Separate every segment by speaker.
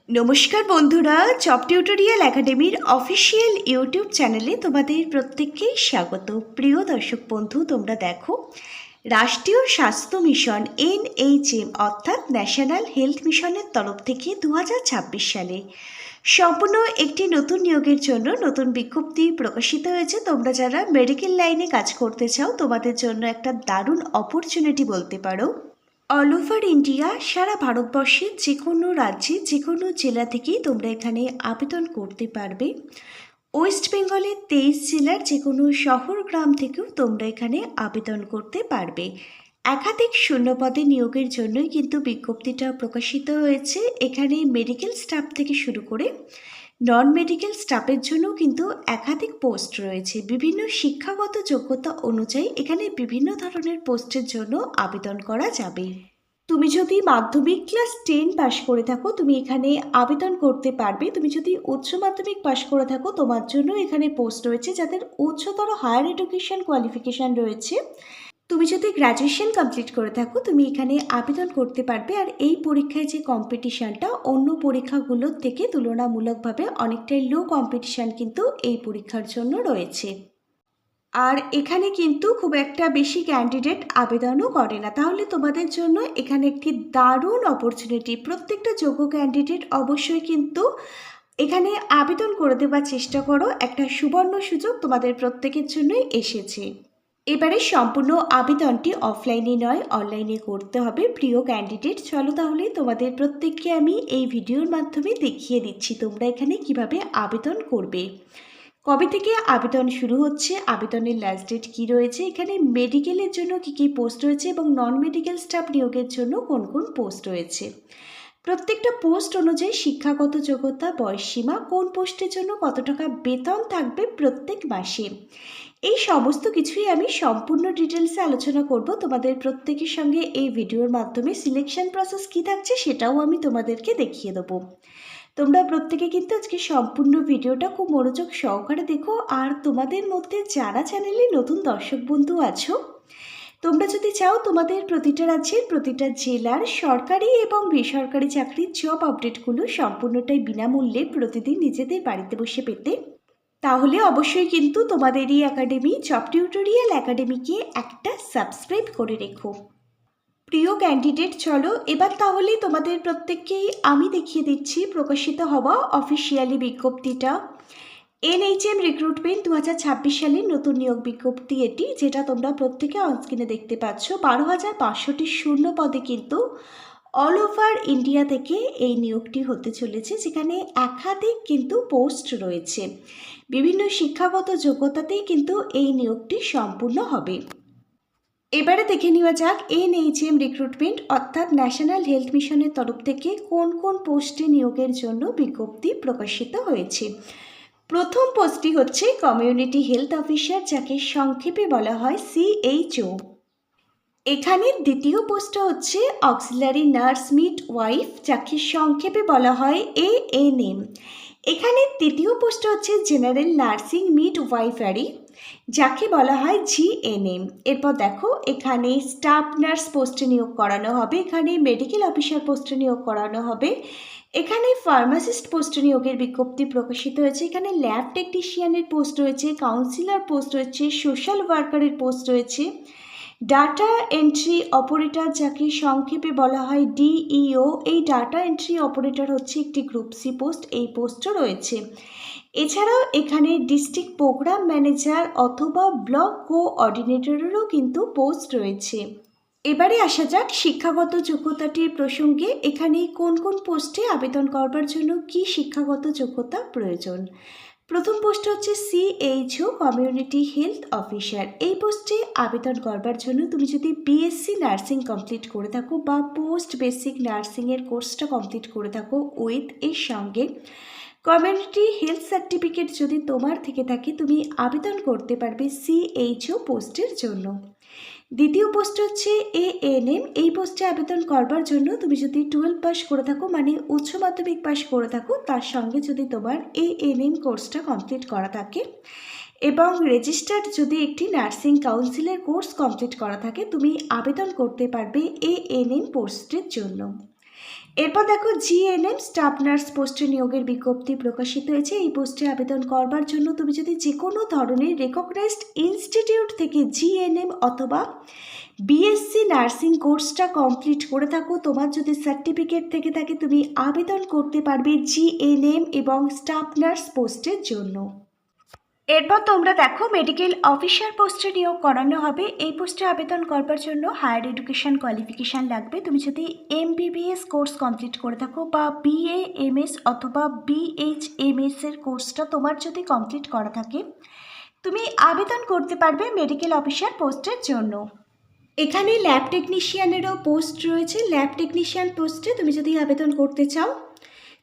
Speaker 1: নমস্কার বন্ধুরা, job tutorial একাডেমির অফিসিয়াল ইউটিউব চ্যানেলে তোমাদের প্রত্যেককেই স্বাগত। প্রিয় দর্শক বন্ধু, তোমরা দেখো রাষ্ট্রীয় স্বাস্থ্য মিশন NHM অর্থাৎ ন্যাশনাল হেলথ মিশনের তরফ থেকে 2026 সালে সম্পূর্ণ একটি নতুন নিয়োগের জন্য নতুন বিজ্ঞপ্তি প্রকাশিত হয়েছে। তোমরা যারা মেডিকেল লাইনে কাজ করতে চাও, তোমাদের জন্য একটা দারুণ অপরচুনিটি বলতে পারো। অল ওভার ইন্ডিয়া, সারা ভারতবর্ষের যে কোনো রাজ্যে যে কোনো জেলা থেকেই তোমরা এখানে আবেদন করতে পারবে। ওয়েস্ট বেঙ্গলের 23 জেলার যে কোনো শহর গ্রাম থেকেও তোমরা এখানে আবেদন করতে পারবে। একাধিক শূন্যপদে নিয়োগের জন্যই কিন্তু বিজ্ঞপ্তিটা প্রকাশিত হয়েছে। এখানে মেডিকেল স্টাফ থেকে শুরু করে নন মেডিকেল স্টাফের জন্য কিন্তু একাধিক পোস্ট রয়েছে। বিভিন্ন শিক্ষাগত যোগ্যতা অনুযায়ী এখানে বিভিন্ন ধরনের পোস্টের জন্য আবেদন করা যাবে। তুমি যদি মাধ্যমিক ক্লাস 10 পাশ করে থাকো, তুমি এখানে আবেদন করতে পারবে। তুমি যদি উচ্চ মাধ্যমিক পাশ করে থাকো, তোমার জন্য এখানে পোস্ট রয়েছে। যাদের উচ্চতর হায়ার এডুকেশন কোয়ালিফিকেশান রয়েছে, তুমি যদি গ্র্যাজুয়েশন কমপ্লিট করে থাকো, তুমি এখানে আবেদন করতে পারবে। আর এই পরীক্ষায় যে কম্পিটিশানটা অন্য পরীক্ষাগুলোর থেকে তুলনামূলকভাবে অনেকটাই লো কম্পিটিশান কিন্তু এই পরীক্ষার জন্য রয়েছে। আর এখানে কিন্তু খুব একটা বেশি ক্যান্ডিডেট আবেদনও করে না। তাহলে তোমাদের জন্য এখানে একটি দারুণ অপরচুনিটি। প্রত্যেকটা যোগ্য ক্যান্ডিডেট অবশ্যই কিন্তু এখানে আবেদন করে দেওয়ার চেষ্টা করো। একটা সুবর্ণ সুযোগ তোমাদের প্রত্যেকের জন্যই এসেছে। এবারে সম্পূর্ণ আবেদনটি অফলাইনে নয়, অনলাইনে করতে হবে। প্রিয় ক্যান্ডিডেট, চলো তাহলে তোমাদের প্রত্যেককে আমি এই ভিডিওর মাধ্যমে দেখিয়ে দিচ্ছি তোমরা এখানে কিভাবে আবেদন করবে। কবে থেকে আবেদন শুরু হচ্ছে, আবেদনের লাস্ট ডেট কী রয়েছে, এখানে মেডিকেলের জন্য কী কী পোস্ট রয়েছে এবং নন মেডিকেল স্টাফ নিয়োগের জন্য কোন কোন পোস্ট রয়েছে। প্রত্যেকটা পোস্ট অনুযায়ী শিক্ষাগত যোগ্যতা, বয়সসীমা, কোন পোস্টের জন্য কত টাকা বেতন থাকবে প্রত্যেক মাসে, এই সমস্ত কিছুই আমি সম্পূর্ণ ডিটেলসে আলোচনা করব তোমাদের প্রত্যেকের সঙ্গে এই ভিডিওর মাধ্যমে। সিলেকশন প্রসেস কী থাকছে সেটাও আমি তোমাদেরকে দেখিয়ে দেবো। তোমরা প্রত্যেকে কিন্তু আজকে সম্পূর্ণ ভিডিওটা খুব মনোযোগ সহকারে দেখো। আর তোমাদের মধ্যে যারা চ্যানেলে নতুন দর্শক বন্ধু আছো, তোমরা যদি চাও তোমাদের প্রতিটা রাজ্যের প্রতিটা জেলার সরকারি এবং বেসরকারি চাকরির জব আপডেটগুলো সম্পূর্ণটাই বিনামূল্যে প্রতিদিন নিজেদের বাড়িতে বসে পেতে, তাহলে অবশ্যই কিন্তু তোমাদের এই একাডেমি জব টিউটোরিয়াল একাডেমিকে একটা সাবস্ক্রাইব করে রেখো। প্রিয় ক্যান্ডিডেট, চলো এবার তাহলে তোমাদের প্রত্যেককেই আমি দেখিয়ে দিচ্ছি প্রকাশিত হওয়া অফিসিয়ালি বিজ্ঞপ্তিটা। NHM রিক্রুটমেন্ট 2026 সালের নতুন নিয়োগ বিজ্ঞপ্তি এটি, যেটা তোমরা প্রত্যেকে অনস্ক্রিনে দেখতে পাচ্ছ। 12,500টি শূন্য পদে কিন্তু অল ওভার ইন্ডিয়া থেকে এই নিয়োগটি হতে চলেছে, যেখানে একাধিক কিন্তু পোস্ট রয়েছে। বিভিন্ন শিক্ষাগত যোগ্যতাতেই কিন্তু এই নিয়োগটি সম্পূর্ণ হবে। এবারে দেখে নেওয়া যাক NHM রিক্রুটমেন্ট অর্থাৎ ন্যাশনাল হেলথ মিশনের তরফ থেকে কোন কোন পোস্টে নিয়োগের জন্য বিজ্ঞপ্তি প্রকাশিত হয়েছে। প্রথম পোস্টটি হচ্ছে কমিউনিটি হেলথ অফিসার, যাকে সংক্ষেপে বলা হয় CHO। এখানে দ্বিতীয় পোস্টটা হচ্ছে অক্সিলারি নার্স মিড ওয়াইফ, যাকে সংক্ষেপে বলা হয় ANM। এখানে তৃতীয় পোস্টটা হচ্ছে জেনারেল নার্সিং মিড ওয়াইফারি, যাকে বলা হয় GNM। এরপর দেখো এখানে স্টাফ নার্স পোস্টে নিয়োগ করানো হবে, এখানে মেডিকেল অফিসার পোস্টে নিয়োগ করানো হবে, এখানে ফার্মাসিস্ট পোস্টে নিয়োগের বিজ্ঞপ্তি প্রকাশিত হয়েছে, এখানে ল্যাব টেকনিশিয়ানের পোস্ট রয়েছে, কাউন্সিলর পোস্ট রয়েছে, সোশ্যাল ওয়ার্কারের পোস্ট রয়েছে, ডাটা এন্ট্রি অপারেটর, যাকে সংক্ষেপে বলা হয় DEO। এই ডাটা এন্ট্রি অপারেটর হচ্ছে একটি গ্রুপ C পোস্ট, এই পোস্টও রয়েছে। এছাড়াও এখানে ডিস্ট্রিক্ট প্রোগ্রাম ম্যানেজার অথবা ব্লক কোঅর্ডিনেটরেরও কিন্তু পোস্ট রয়েছে। এবারে আসা যাক শিক্ষাগত যোগ্যতাটির প্রসঙ্গে। এখানে কোন কোন পোস্টে আবেদন করবার জন্য কি শিক্ষাগত যোগ্যতা প্রয়োজন। প্রথম পোস্ট হচ্ছে CHO কমিউনিটি হেলথ অফিসার। এই পোস্টে আবেদন করবার জন্য তুমি যদি BSc নার্সিং কমপ্লিট করে থাকো বা পোস্ট বেসিক নার্সিংয়ের কোর্সটা কমপ্লিট করে থাকো উইথ এর সঙ্গে কমিউনিটি হেলথ সার্টিফিকেট যদি তোমার থেকে থাকে, তুমি আবেদন করতে পারবে CHO পোস্টের জন্য। দ্বিতীয় পোস্ট হচ্ছে ANM। এই পোস্টে আবেদন করবার জন্য তুমি যদি 12 পাস করে থাকো, মানে উচ্চ মাধ্যমিক পাস করে থাকো, তার সঙ্গে যদি তোমার ANM কোর্সটা কমপ্লিট করা থাকে এবং রেজিস্টার্ড যদি একটি নার্সিং কাউন্সিলের কোর্স কমপ্লিট করা থাকে, তুমি আবেদন করতে পারবে ANM পোস্টের জন্য। এরপর দেখো জিএনএম স্টাফ নার্স পোস্টে নিয়োগের বিজ্ঞপ্তি প্রকাশিত হয়েছে। এই পোস্টে আবেদন করবার জন্য তুমি যদি যে কোনো ধরনের রেকগনাইজড ইনস্টিটিউট থেকে জিএনএম অথবা বিএসসি নার্সিং কোর্সটা কমপ্লিট করে থাকো, তোমার যদি সার্টিফিকেট থেকে থাকে তুমি আবেদন করতে পারবে জিএনএম এবং স্টাফ নার্স পোস্টের জন্য। এরপর তোমরা দেখো মেডিকেল অফিসার পোস্টে নিয়োগ করানো হবে। এই পোস্টে আবেদন করবার জন্য হায়ার এডুকেশন কোয়ালিফিকেশান লাগবে। তুমি যদি এমবিবিএস কোর্স কমপ্লিট করে থাকো বা বিএএমএস অথবা বিএইচএমএস এর কোর্সটা তোমার যদি কমপ্লিট করা থাকে তুমি আবেদন করতে পারবে মেডিকেল অফিসার পোস্টের জন্য। এখানে ল্যাব টেকনিশিয়ানেরও পোস্ট রয়েছে। ল্যাব টেকনিশিয়ান পোস্টে তুমি যদি আবেদন করতে চাও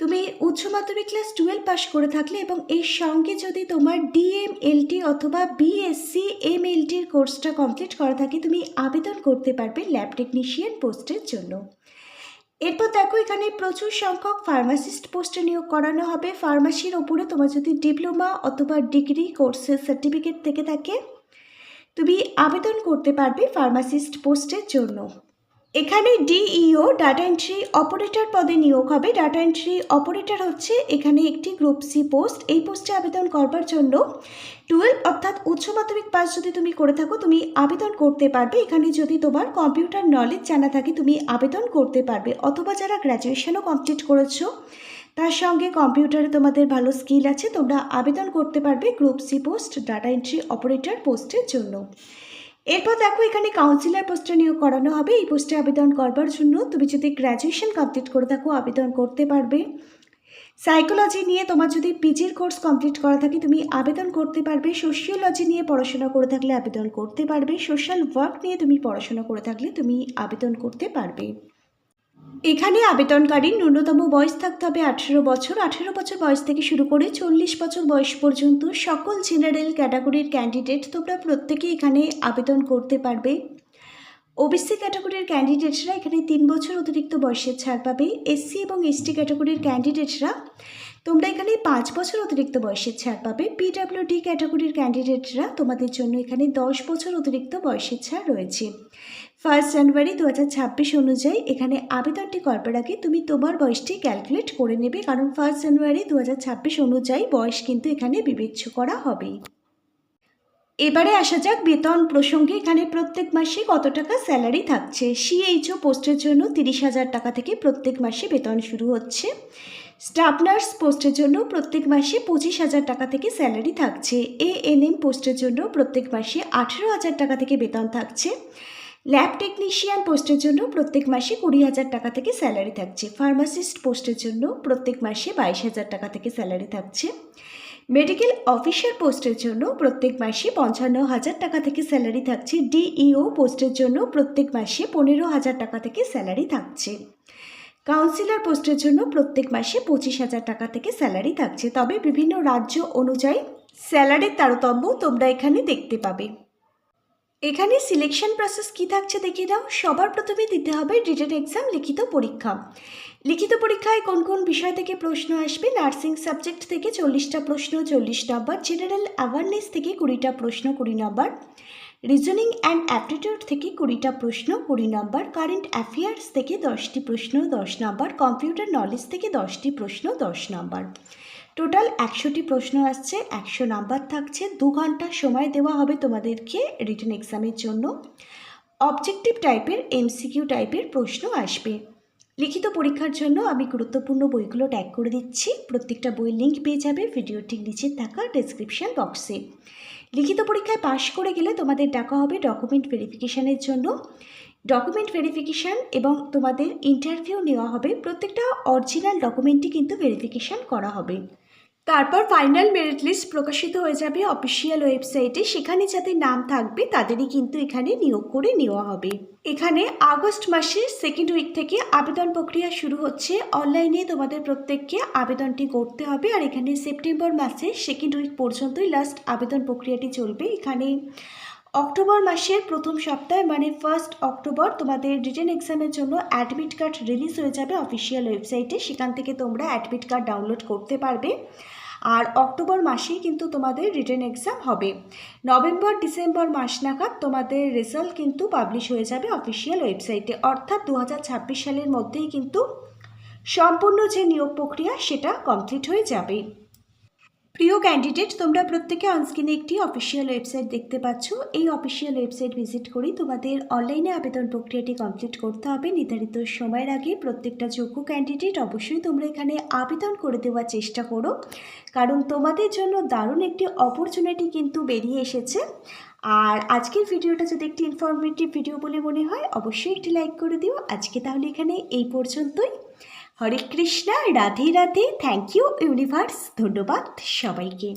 Speaker 1: তুমি উচ্চ মাধ্যমিক ক্লাস 12 পাস করে থাকলে এবং এর সঙ্গে যদি তোমার ডিএমএলটি অথবা বিএসসি এমএলটির কোর্সটা কমপ্লিট করা থাকে তুমি আবেদন করতে পারবে ল্যাব টেকনিশিয়ান পোস্টের জন্য। এরপর দেখো এখানে প্রচুর সংখ্যক ফার্মাসিস্ট পোস্টে নিয়োগ করানো হবে। ফার্মাসির ওপরে তোমার যদি ডিপ্লোমা অথবা ডিগ্রি কোর্সের সার্টিফিকেট থেকে থাকে তুমি আবেদন করতে পারবে ফার্মাসিস্ট পোস্টের জন্য। এখানে ডিইও ডাটা এন্ট্রি অপারেটর পদে নিয়োগ হবে। ডাটা এন্ট্রি অপারেটর হচ্ছে এখানে একটি গ্রুপ সি পোস্ট। এই পোস্টে আবেদন করবার জন্য 12 অর্থাৎ উচ্চ মাধ্যমিক পাস যদি তুমি করে থাকো তুমি আবেদন করতে পারবে। এখানে যদি তোমার কম্পিউটার নলেজ জানা থাকে তুমি আবেদন করতে পারবে, অথবা যারা গ্র্যাজুয়েশনও কমপ্লিট করেছো তার সঙ্গে কম্পিউটারে তোমাদের ভালো স্কিল আছে তোমরা আবেদন করতে পারবে group C post data entry operator পোস্টের জন্য। এরপর দেখো এখানে কাউন্সিলর পোস্টে নিয়োগ করানো হবে। এই পোস্টে আবেদন করবার জন্য তুমি যদি গ্র্যাজুয়েশন কমপ্লিট করে থাকো আবেদন করতে পারবে। সাইকোলজি নিয়ে তোমার যদি পিজির কোর্স কমপ্লিট করা থাকে তুমি আবেদন করতে পারবে। সোশিওলজি নিয়ে পড়াশোনা করে থাকলে আবেদন করতে পারবে। সোশ্যাল ওয়ার্ক নিয়ে তুমি পড়াশোনা করে থাকলে তুমি আবেদন করতে পারবে। এখানে আবেদনকারীর ন্যূনতম বয়স থাকতে হবে 18 বছর। 18 বছর বয়স থেকে শুরু করে 40 বছর বয়স পর্যন্ত সকল জেনারেল ক্যাটাগরির ক্যান্ডিডেট তোমরা প্রত্যেকেই এখানে আবেদন করতে পারবে। ওবিসি ক্যাটাগরির ক্যান্ডিডেটরা এখানে 3 বছর অতিরিক্ত বয়সের ছাড় পাবে। এসসি এবং এসটি ক্যাটাগরির ক্যান্ডিডেটরা তোমরা এখানে 5 বছর অতিরিক্ত বয়সের ছাড় পাবে। পিডব্লিউডি ক্যাটাগরির ক্যান্ডিডেটরা তোমাদের জন্য এখানে 10 বছর অতিরিক্ত বয়সের ছাড় রয়েছে। 1 জানুয়ারি 2026 অনুযায়ী এখানে আবেদনটি করবার আগে তুমি তোমার বয়সটি ক্যালকুলেট করে নেবে, কারণ 1 জানুয়ারি 2026 অনুযায়ী বয়স কিন্তু এখানে বিবেচ্য করা হবে। এবারে আসা যাক বেতন প্রসঙ্গে। এখানে প্রত্যেক মাসে কত টাকা স্যালারি থাকছে। সিএইচও পোস্টের জন্য 30,000 টাকা থেকে প্রত্যেক মাসে বেতন শুরু হচ্ছে। স্টাফ নার্স পোস্টের জন্য প্রত্যেক মাসে 25,000 টাকা থেকে স্যালারি থাকছে। এএনএম পোস্টের জন্য প্রত্যেক মাসে 18,000 টাকা থেকে বেতন থাকছে। ল্যাব টেকনিশিয়ান পোস্টের জন্য প্রত্যেক মাসে 20,000 টাকা থেকে স্যালারি থাকছে। ফার্মাসিস্ট পোস্টের জন্য প্রত্যেক মাসে 22,000 টাকা থেকে স্যালারি থাকছে। মেডিকেল অফিসার পোস্টের জন্য প্রত্যেক মাসে 55,000 টাকা থেকে স্যালারি থাকছে। ডিইও পোস্টের জন্য প্রত্যেক মাসে 15,000 টাকা থেকে স্যালারি থাকছে। কাউন্সিলর পোস্টের জন্য প্রত্যেক মাসে 25,000 টাকা থেকে স্যালারি থাকছে। তবে বিভিন্ন রাজ্য অনুযায়ী স্যালারির তারতম্য তোমরা এখানে দেখতে পাবে। এখানে সিলেকশন প্রসেস কি থাকছে দেখে নাও। সবার প্রথমে দিতে হবে রিটেন এক্সাম, লিখিত পরীক্ষা। লিখিত পরীক্ষায় কোন কোন বিষয় থেকে প্রশ্ন আসবে। নার্সিং সাবজেক্ট থেকে 40টা প্রশ্ন 40 নম্বর, জেনারেল অ্যাওয়ারনেস থেকে 20টা প্রশ্ন 20 নম্বর, রিজনিং অ্যান্ড অ্যাপটিটিউড থেকে 20টা প্রশ্ন 20 নম্বর, কারেন্ট অ্যাফেয়ার্স থেকে 10টি প্রশ্ন 10 নম্বর, কম্পিউটার নলেজ থেকে 10টি প্রশ্ন 10 নম্বর। টোটাল 100টি প্রশ্ন আসছে, 100 নাম্বার থাকছে। 2 ঘন্টা সময় দেওয়া হবে তোমাদেরকে রিটেন এক্সামের জন্য। অবজেক্টিভ টাইপের এমসিকিউ টাইপের প্রশ্ন আসবে। লিখিত পরীক্ষার জন্য আমি গুরুত্বপূর্ণ বইগুলো ট্যাগ করে দিচ্ছি। প্রত্যেকটা বইয়ের লিঙ্ক পেয়ে যাবে ভিডিওটির নিচে থাকা ডেসক্রিপশন বক্সে। লিখিত পরীক্ষায় পাশ করে গেলে তোমাদের ডাকা হবে ডকুমেন্ট ভেরিফিকেশানের জন্য। ডকুমেন্ট ভেরিফিকেশান এবং তোমাদের ইন্টারভিউ নেওয়া হবে। প্রত্যেকটা অরিজিনাল ডকুমেন্টই কিন্তু ভেরিফিকেশান করা হবে। তারপর ফাইনাল মেরিট লিস্ট প্রকাশিত হয়ে যাবে অফিসিয়াল ওয়েবসাইটে। সেখানে যাদের নাম থাকবে তাদেরই কিন্তু এখানে নিয়োগ করে নেওয়া হবে। এখানে আগস্ট মাসের সেকেন্ড উইক থেকে আবেদন প্রক্রিয়া শুরু হচ্ছে। অনলাইনে তোমাদের প্রত্যেককে আবেদনটি করতে হবে। আর এখানে সেপ্টেম্বর মাসের সেকেন্ড উইক পর্যন্তই লাস্ট আবেদন প্রক্রিয়াটি চলবে। এখানে অক্টোবর মাসের প্রথম সপ্তাহে মানে 1 অক্টোবর তোমাদের রিটেন এক্সামের জন্য অ্যাডমিট কার্ড রিলিজ হয়ে যাবে অফিসিয়াল ওয়েবসাইটে। সেখান থেকে তোমরা অ্যাডমিট কার্ড ডাউনলোড করতে পারবে। আর অক্টোবর মাসেই কিন্তু তোমাদের রিটেন এক্সাম হবে। নভেম্বর ডিসেম্বর মাস নাগাদ তোমাদের রেজাল্ট কিন্তু পাবলিশ হয়ে যাবে অফিসিয়াল ওয়েবসাইটে। অর্থাৎ 2026 সালের মধ্যেই কিন্তু সম্পূর্ণ যে নিয়োগ প্রক্রিয়া সেটা কমপ্লিট হয়ে যাবে। প্রিয় ক্যান্ডিডেট, তোমরা প্রত্যেকে অনস্ক্রিনে একটি অফিসিয়াল ওয়েবসাইট দেখতে পাচ্ছ। এই অফিসিয়াল ওয়েবসাইট ভিজিট করেই তোমাদের অনলাইনে আবেদন প্রক্রিয়াটি কমপ্লিট করতে হবে নির্ধারিত সময়ের আগে। প্রত্যেকটা যোগ্য ক্যান্ডিডেট অবশ্যই তোমরা এখানে আবেদন করে দেওয়ার চেষ্টা করো, কারণ তোমাদের জন্য দারুণ একটি অপরচুনিটি কিন্তু বেরিয়ে এসেছে। আর আজকের ভিডিওটা যদি একটি ইনফরমেটিভ ভিডিও বলে মনে হয় অবশ্যই একটি লাইক করে দিও। আজকে তাহলে এখানে এই পর্যন্তই। Hare Krishna, Radhe Radhe, thank you universe, ধন্যবাদ সবাইকে।